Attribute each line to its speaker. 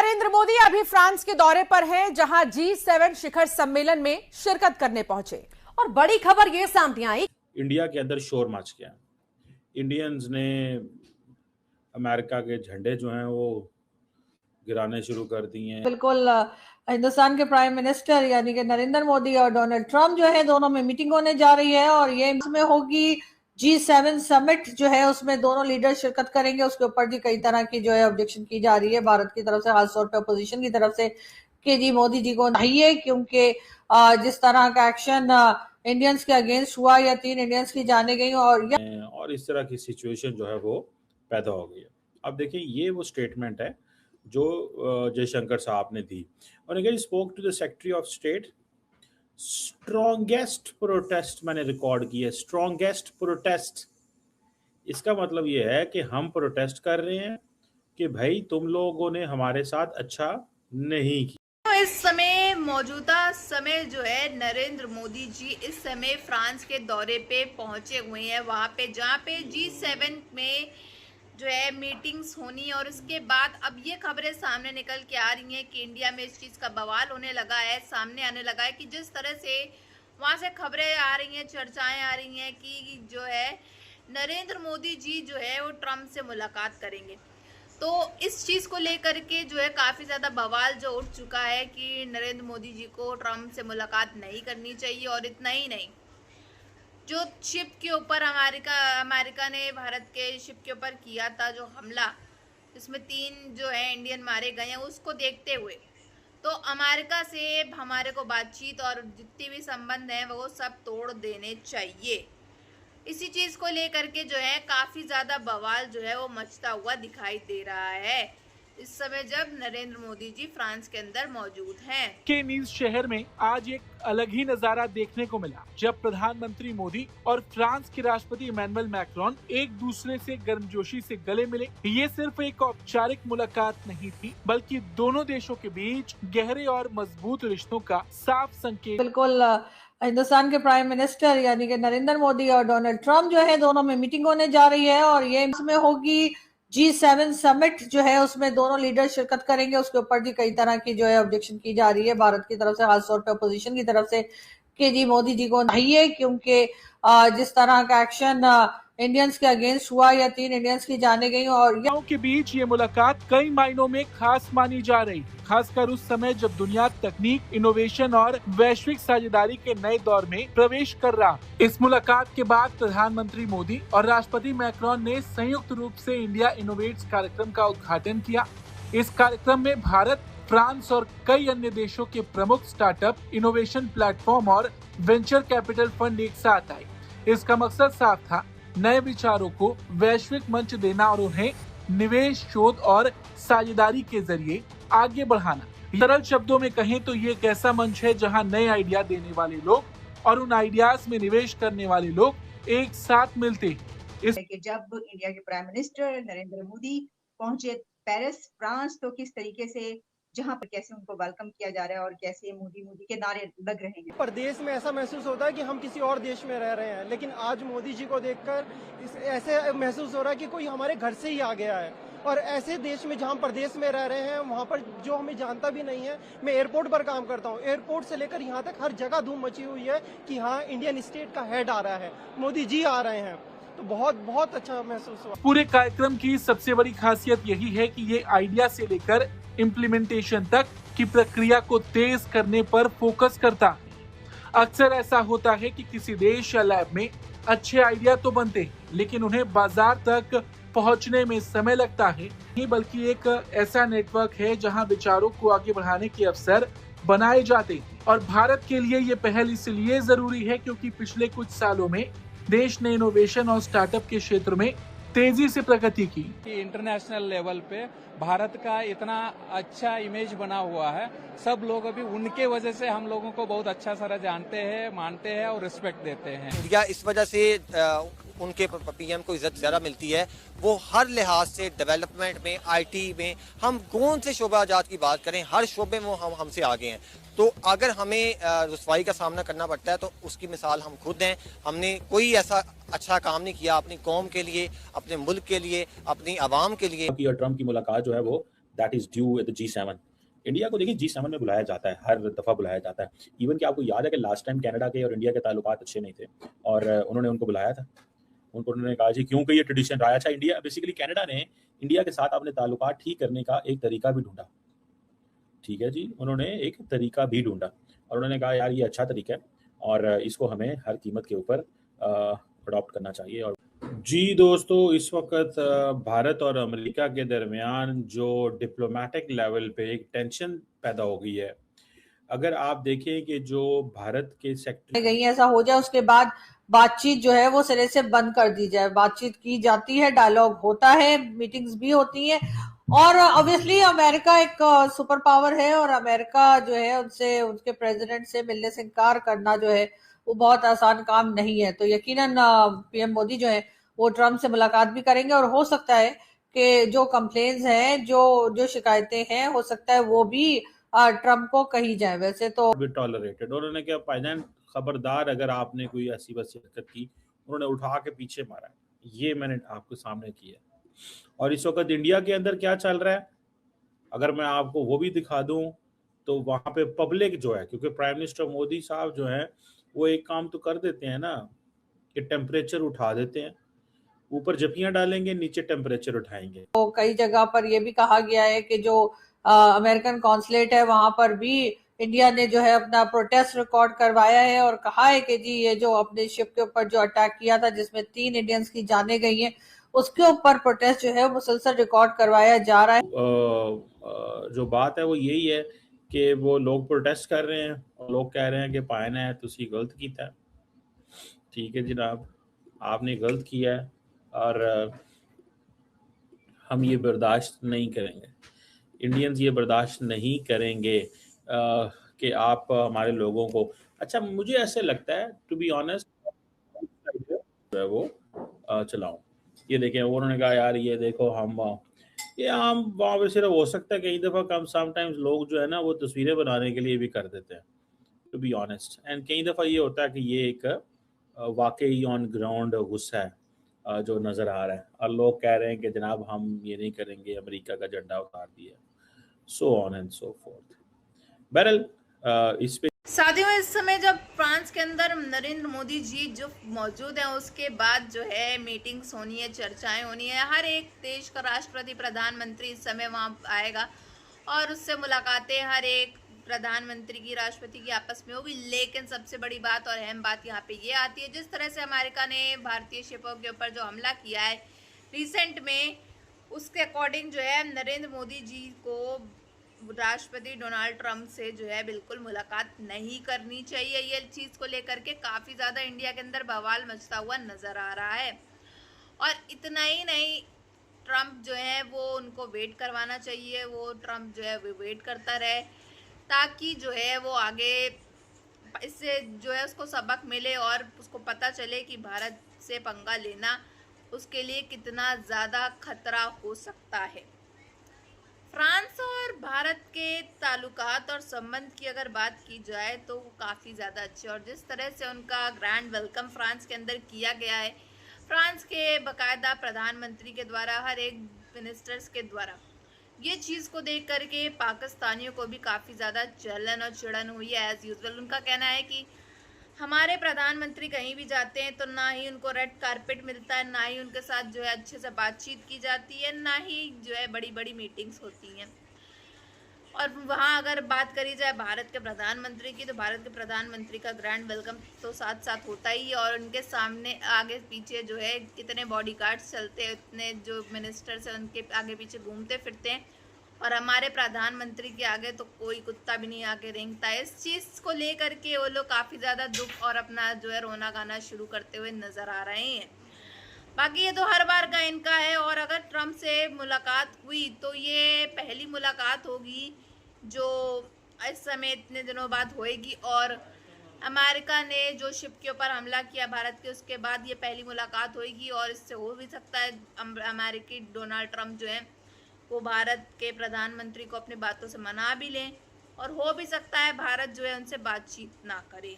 Speaker 1: नरेंद्र मोदी अभी फ्रांस के दौरे पर हैं, जहां G7 शिखर सम्मेलन में शिरकत करने पहुंचे। और बड़ी खबर ये सामने आई,
Speaker 2: इंडिया के अंदर शोर मच गया। इंडियंस ने अमेरिका के झंडे जो हैं वो गिराने शुरू कर दिए हैं।
Speaker 3: बिल्कुल हिंदुस्तान के प्राइम मिनिस्टर यानी कि नरेंद्र मोदी और डोनाल्ड ट्रंप जो है दोनों में मीटिंग होने जा रही है और ये इसमें होगी G7 समिट जो है, उसमें दोनों लीडर शिरकत करेंगे। उसके ऊपर भी कई तरह की जो है ऑब्जेक्शन की जा रही है भारत की तरफ से, खासतौर पर अपोजिशन की तरफ से, कि जी मोदी जी को चाहिए, क्योंकि जिस तरह का एक्शन इंडियंस के अगेंस्ट हुआ या 3 इंडियंस की जाने गई
Speaker 2: और इस तरह की सिचुएशन जो है वो पैदा हो गई है। अब देखिए, ये वो स्टेटमेंट है जो जयशंकर साहब ने दी। और again spoke to the secretary of state. Strongest protest मैंने रिकॉर्ड की है, स्ट्रॉन्गेस्ट प्रोटेस्ट। इसका मतलब ये है कि हम प्रोटेस्ट कर रहे हैं कि भाई तुम लोगों ने हमारे साथ अच्छा नहीं किया।
Speaker 4: तो इस समय मौजूदा समय जो है नरेंद्र मोदी जी इस समय फ्रांस के दौरे पे पहुंचे हुए हैं, वहां पे जहां पे G7 में जो है मीटिंग्स होनी। और उसके बाद अब ये खबरें सामने निकल के आ रही हैं कि इंडिया में इस चीज़ का बवाल होने लगा है, सामने आने लगा है कि जिस तरह से वहाँ से खबरें आ रही हैं, चर्चाएं आ रही हैं कि जो है नरेंद्र मोदी जी जो है वो ट्रंप से मुलाकात करेंगे। तो इस चीज़ को लेकर के जो है काफ़ी ज़्यादा बवाल जो उठ चुका है कि नरेंद्र मोदी जी को ट्रंप से मुलाकात नहीं करनी चाहिए। और इतना ही नहीं, जो शिप के ऊपर अमेरिका ने भारत के शिप के ऊपर किया था जो हमला, जिसमें 3 जो है इंडियन मारे गए हैं, उसको देखते हुए तो अमेरिका से हमारे को बातचीत और जितने भी संबंध हैं वो सब तोड़ देने चाहिए। इसी चीज़ को लेकर के जो है काफ़ी ज़्यादा बवाल जो है वो मचता हुआ दिखाई दे रहा है इस समय जब नरेंद्र मोदी जी फ्रांस के अंदर मौजूद हैं।
Speaker 5: के नीस शहर में आज एक अलग ही नजारा देखने को मिला, जब प्रधानमंत्री मोदी और फ्रांस के राष्ट्रपति इमैनुअल मैक्रोन एक दूसरे से गर्मजोशी से गले मिले। ये सिर्फ एक औपचारिक मुलाकात नहीं थी, बल्कि दोनों देशों के बीच गहरे और मजबूत रिश्तों का साफ संकेत।
Speaker 3: बिल्कुल हिंदुस्तान के प्राइम मिनिस्टर यानी कि नरेंद्र मोदी और डोनाल्ड ट्रंप जो है दोनों में मीटिंग होने जा रही है और ये इसमें होगी G7 समिट जो है, उसमें दोनों लीडर शिरकत करेंगे। उसके ऊपर भी कई तरह की जो है ऑब्जेक्शन की जा रही है भारत की तरफ से, खासतौर पर अपोजिशन की तरफ से, कि जी मोदी जी को चाहिए, क्योंकि जिस तरह का एक्शन इंडियंस के अगेंस्ट हुआ या 3 इंडियंस की जाने गई। और
Speaker 5: के बीच ये मुलाकात कई मायनों में खास मानी जा रही, खासकर उस समय जब दुनिया तकनीक, इनोवेशन और वैश्विक साझेदारी के नए दौर में प्रवेश कर रहा। इस मुलाकात के बाद प्रधानमंत्री मोदी और राष्ट्रपति मैक्रोन ने संयुक्त रूप से इंडिया इनोवेट्स कार्यक्रम का उद्घाटन किया। इस कार्यक्रम में भारत, फ्रांस और कई अन्य देशों के प्रमुख स्टार्टअप, इनोवेशन प्लेटफॉर्म और वेंचर कैपिटल फंड एक साथ आए। इसका मकसद साफ था, नए विचारों को वैश्विक मंच देना और उन्हें निवेश, शोध और साझेदारी के जरिए आगे बढ़ाना। सरल शब्दों में कहें तो ये एक ऐसा मंच है जहां नए आइडिया देने वाले लोग और उन आइडियाज में निवेश करने वाले लोग एक साथ मिलते हैं।
Speaker 6: जब इंडिया के प्राइम मिनिस्टर नरेंद्र मोदी पहुंचे पेरिस, फ्रांस, तो किस तरीके से जहां पर कैसे उनको वेलकम किया जा रहा है और कैसे मोदी मोदी के नारे लग रहे हैं।
Speaker 7: प्रदेश में ऐसा महसूस होता है कि हम किसी और देश में रह रहे हैं, लेकिन आज मोदी जी को देखकर ऐसे महसूस हो रहा है कि कोई हमारे घर से ही आ गया है। और ऐसे देश में जहां प्रदेश में रह रहे हैं, वहां पर जो हमें जानता भी नहीं है। मैं एयरपोर्ट पर काम करता हूं, एयरपोर्ट से लेकर यहां तक हर जगह धूम मची हुई है कि हाँ, इंडियन स्टेट का हेड आ रहा है, मोदी जी आ रहे हैं। तो बहुत बहुत अच्छा महसूस हुआ।
Speaker 5: पूरे कार्यक्रम की सबसे बड़ी खासियत यही है कि ये आइडिया से लेकर इम्प्लीमेंटेशन तक की प्रक्रिया को तेज करने पर फोकस करता है। अक्सर ऐसा होता है कि किसी देश या लैब में अच्छे आइडिया तो बनते हैं, लेकिन उन्हें बाजार तक पहुंचने में समय लगता है। नहीं, बल्कि एक ऐसा नेटवर्क है जहां विचारों को आगे बढ़ाने के अवसर बनाए जाते हैं। और भारत के लिए ये पहल इसलिए जरूरी है क्योंकि पिछले कुछ सालों में देश ने इनोवेशन और स्टार्टअप के क्षेत्र में तेजी से प्रगति की।
Speaker 8: इंटरनेशनल लेवल पे भारत का इतना अच्छा इमेज बना हुआ है, सब लोग अभी उनके वजह से हम लोगों को बहुत अच्छा सारा जानते हैं, मानते हैं और रिस्पेक्ट देते हैं।
Speaker 9: इंडिया इस वजह से उनके पीएम को इज्जत ज़्यादा मिलती है। वो हर लिहाज से डेवलपमेंट में, आईटी में, हम कौन से शोबा जात की बात करें, हर शोबे में हम हमसे आगे हैं। तो अगर हमें रुसवाई का सामना करना पड़ता है तो उसकी मिसाल हम खुद हैं। हमने कोई ऐसा अच्छा काम नहीं किया अपनी कौम के लिए, अपने मुल्क के लिए, अपनी आवाम के लिए।
Speaker 2: और ट्रंप की मुलाकात जो है वो that is due at the G7। India को देखिए G7 में बुलाया जाता है, हर दफा बुलाया जाता है। इवन कि आपको याद है कि लास्ट टाइम कनाडा के और इंडिया के ताल्लुकात अच्छे नहीं थे और उन्होंने उनको बुलाया था। उन्होंने कहा जी क्योंकि ये ट्रेडिशन रहा। अच्छा, इंडिया बेसिकली कनाडा ने इंडिया के साथ अपने ताल्लुकात ठीक करने का एक तरीका भी ढूंढा। ठीक है जी, उन्होंने एक तरीका भी ढूंढा और उन्होंने कहा यार ये अच्छा तरीका है और इसको हमें हर कीमत के ऊपर अडॉप्ट करना चाहिए। और जी दोस्तों, इस वक्त भारत और अमेरिका के दरमियान जो डिप्लोमेटिक लेवल पे एक टेंशन पैदा हो गई है। अगर आप देखें कि जो भारत के सेक्टर
Speaker 3: गई ऐसा हो जाए उसके बाद बातचीत जो है वो सिरे से बंद कर दी जाए। बातचीत की जाती है, डायलॉग होता है, मीटिंग्स भी होती हैं और ऑब्वियसली अमेरिका एक सुपर पावर है और अमेरिका जो है उनसे, उनके प्रेसिडेंट से मिलने से इनकार करना जो है वो बहुत आसान काम नहीं है। तो यकीनन पीएम मोदी जो है वो ट्रम्प से मुलाकात भी करेंगे और हो सकता है कि जो कंप्लेन्स हैं, जो शिकायतें हैं, हो सकता है वो भी ट्रम्प को कही जाए। वैसे तो
Speaker 2: टॉलरेटेड, उन्होंने क्या भाईजान खबरदार अगर आपने कोई ऐसी वैसी हरकत की, उन्होंने उठा के पीछे मारा। ये मैंने आपको सामने किया। और इस वक्त इंडिया के अंदर क्या चल रहा है अगर मैं आपको वो भी दिखा दूं तो वहां पे पब्लिक जो है, क्योंकि प्राइम मिनिस्टर मोदी साहब जो है वो एक काम तो कर देते हैं ना कि टेम्परेचर उठा देते हैं, ऊपर जपियां डालेंगे, नीचे टेम्परेचर उठाएंगे।
Speaker 3: तो कई जगह पर ये भी कहा गया है कि जो अमेरिकन कॉन्सुलेट है वहां पर भी इंडिया ने जो है अपना प्रोटेस्ट रिकॉर्ड करवाया है और कहा है कि जी ये जो अपने शिप के ऊपर जो अटैक किया था जिसमें 3 इंडियंस की जानें गई हैं, उसके ऊपर प्रोटेस्ट जो है मुसलसल रिकॉर्ड करवाया जा रहा है।
Speaker 2: जो बात है वो यही है कि वो लोग प्रोटेस्ट कर रहे हैं और लोग कह रहे हैं कि पायना है तुसी गलत किया है। ठीक है जनाब, आपने गलत किया है और हम ये बर्दाश्त नहीं करेंगे, इंडियंस ये बर्दाश्त नहीं करेंगे कि आप हमारे लोगों को। अच्छा, मुझे ऐसे लगता है टू बी ऑनेस्ट वो चलाऊं। ये देखें, उन्होंने कहा यार ये देखो हम वहाँ पे सिर्फ हो सकता है कई दफ़ा कम समटाइम्स लोग जो है ना वो तस्वीरें बनाने के लिए भी कर देते हैं टू बी ऑनेस्ट। एंड कई दफ़ा ये होता है कि ये एक वाकई ऑन ग्राउंड गुस्सा है जो नज़र आ रहा है और लोग कह रहे हैं कि जनाब हम ये नहीं करेंगे, अमेरिका का झंडा उतार दिया, so on and so fourth. बहरहाल इस पे
Speaker 4: साथियों, इस समय जब फ्रांस के अंदर नरेंद्र मोदी जी जो मौजूद हैं उसके बाद जो है मीटिंग्स होनी है, चर्चाएं होनी है। हर एक देश का राष्ट्रपति, प्रधानमंत्री इस समय वहां आएगा और उससे मुलाकातें हर एक प्रधानमंत्री की, राष्ट्रपति की आपस में होगी। लेकिन सबसे बड़ी बात और अहम बात यहाँ पे ये आती है, जिस तरह से अमेरिका ने भारतीय शिपों के ऊपर जो हमला किया है रिसेंट में, उसके अकॉर्डिंग जो है नरेंद्र मोदी जी को राष्ट्रपति डोनाल्ड ट्रंप से जो है बिल्कुल मुलाकात नहीं करनी चाहिए। ये चीज़ को लेकर के काफ़ी ज़्यादा इंडिया के अंदर बवाल मचता हुआ नज़र आ रहा है। और इतना ही नहीं, ट्रंप जो है वो उनको वेट करवाना चाहिए, वो ट्रंप जो है वो वेट करता रहे ताकि जो है वो आगे इससे जो है उसको सबक मिले और उसको पता चले कि भारत से पंगा लेना उसके लिए कितना ज़्यादा खतरा हो सकता है। फ्रांस और भारत के ताल्लुकात और संबंध की अगर बात की जाए तो वो काफ़ी ज़्यादा अच्छे, और जिस तरह से उनका ग्रैंड वेलकम फ्रांस के अंदर किया गया है, फ्रांस के बाकायदा प्रधानमंत्री के द्वारा, हर एक मिनिस्टर्स के द्वारा, ये चीज़ को देख करके पाकिस्तानियों को भी काफ़ी ज़्यादा जलन और चिड़न हुई है। एज़ यूजुअल उनका कहना है कि हमारे प्रधानमंत्री कहीं भी जाते हैं तो ना ही उनको रेड कारपेट मिलता है, ना ही उनके साथ जो है अच्छे से बातचीत की जाती है, ना ही जो है बड़ी बड़ी मीटिंग्स होती हैं। और वहाँ अगर बात करी जाए भारत के प्रधानमंत्री की, तो भारत के प्रधानमंत्री का ग्रैंड वेलकम तो साथ साथ होता ही है और उनके सामने आगे पीछे जो है कितने बॉडीगार्ड्स चलते हैं, इतने जो मिनिस्टर्स हैं उनके आगे पीछे घूमते फिरते हैं, और हमारे प्रधानमंत्री के आगे तो कोई कुत्ता भी नहीं आके रेंगता है। इस चीज़ को लेकर के वो लोग काफ़ी ज़्यादा दुख और अपना जो है रोना गाना शुरू करते हुए नज़र आ रहे हैं। बाकी ये तो हर बार का इनका है, और अगर ट्रंप से मुलाकात हुई तो ये पहली मुलाकात होगी जो इस समय इतने दिनों बाद होएगी, और अमेरिका ने जो शिप के ऊपर हमला किया भारत के, उसके बाद ये पहली मुलाकात होएगी। और इससे हो भी सकता है अमेरिकी डोनाल्ड ट्रंप जो है वो भारत के प्रधानमंत्री को अपनी बातों से मना भी लें, और हो भी सकता है भारत जो है उनसे बातचीत ना करे।